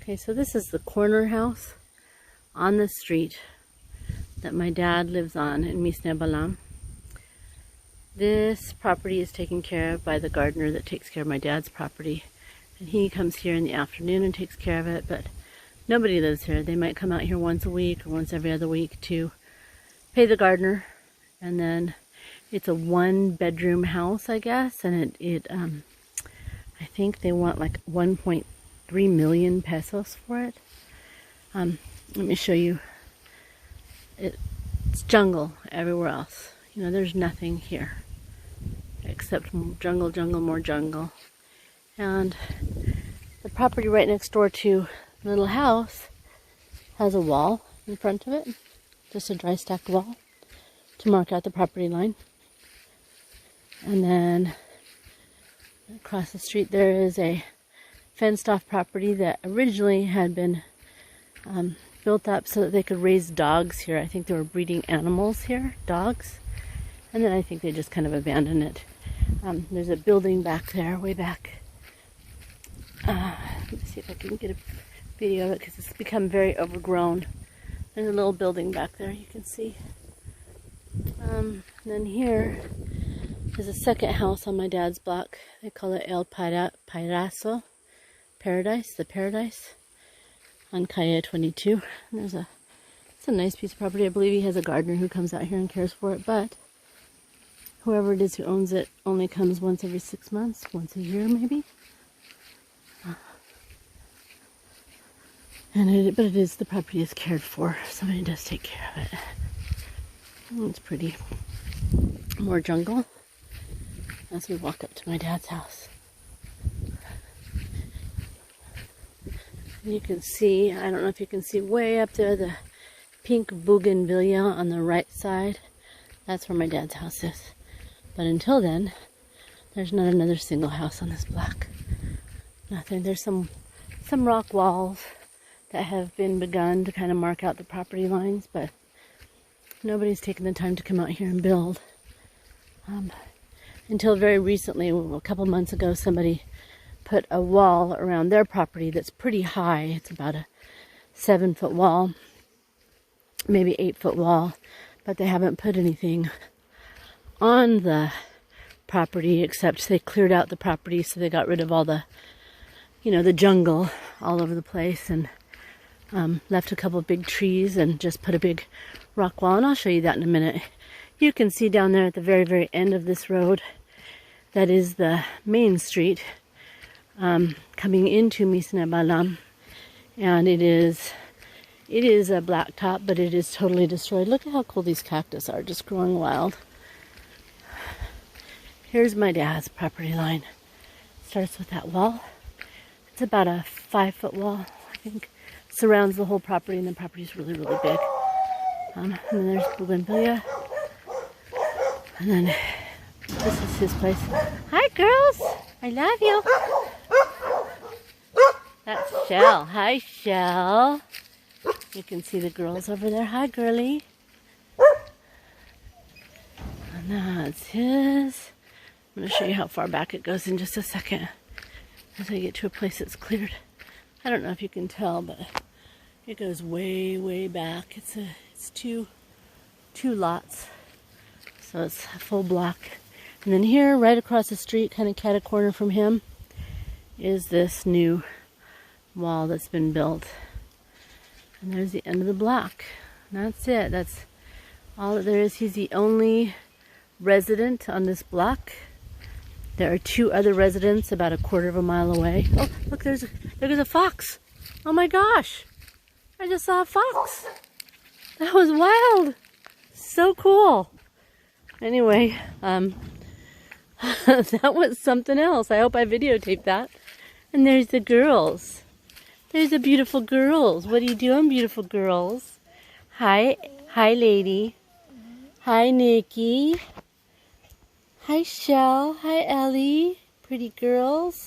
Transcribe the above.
Okay, so this is the corner house on the street that my dad lives on in Misne Balam. This property is taken care of by the gardener that takes care of my dad's property. And he comes here in the afternoon and takes care of it, but nobody lives here. They might come out here once a week or once every other week to pay the gardener. And then it's a 1-bedroom house, I guess, and I think they want like 1.3 million pesos for it. Let me show you. It's jungle everywhere else. You know, there's nothing here except jungle, jungle, more jungle. And the property right next door to the little house has a wall in front of it, just a dry stacked wall to mark out the property line. And then across the street there is a fenced off property that originally had been built up so that they could raise dogs here. I think they were breeding animals here, dogs. And then I think they just kind of abandoned it. There's a building back there, way back. Let me see if I can get a video of it because it's become very overgrown. There's a little building back there you can see. And then here is a second house on my dad's block. They call it El Paraíso, Paradise, the Paradise, on Calle 22. And it's a nice piece of property. I believe he has a gardener who comes out here and cares for it, but whoever it is who owns it only comes once every 6 months, once a year maybe. But it is, the property is cared for. Somebody does take care of it. It's pretty. More jungle as we walk up to my dad's house. You can see, I don't know if you can see way up there, the pink bougainvillea on the right side. That's where my dad's house is. But until then, there's not another single house on this block. Nothing. There's some rock walls that have been begun to kind of mark out the property lines, but nobody's taken the time to come out here and build. Until very recently, a couple months ago, somebody put a wall around their property that's pretty high. It's about a 7-foot wall, maybe 8-foot wall, but they haven't put anything on the property except they cleared out the property, so they got rid of all the, the jungle all over the place, and left a couple of big trees and just put a big rock wall. And I'll show you that in a minute. You can see down there at the very, very end of this road, that is the main street coming into Misne Balam, and it is a blacktop, but it is totally destroyed. Look at how cool these cactus are, just growing wild. Here's my dad's property line. Starts with that wall. It's about a 5-foot wall, I think. Surrounds the whole property, and the property is really, really big. And then there's bougainvillea. And then this is his place. Hi, girls! I love you! That's Shell. Hi, Shell! You can see the girls over there. Hi, girlie! And that's his. I'm going to show you how far back it goes in just a second as I get to a place that's cleared. I don't know if you can tell, but it goes way, way back. It's two lots, so it's a full block. And then here, right across the street, kind of cat a corner from him, is this new wall that's been built. And there's the end of the block. And that's it. That's all that there is. He's the only resident on this block. There are 2 other residents about a quarter of a mile away. Oh, look, there's a fox. Oh my gosh. I just saw a fox. That was wild. So cool. Anyway, that was something else. I hope I videotaped that. And there's the girls. There's the beautiful girls. What are you doing, beautiful girls? Hi, lady. Hi, Nikki. Hi, Shell. Hi, Ellie. Pretty girls.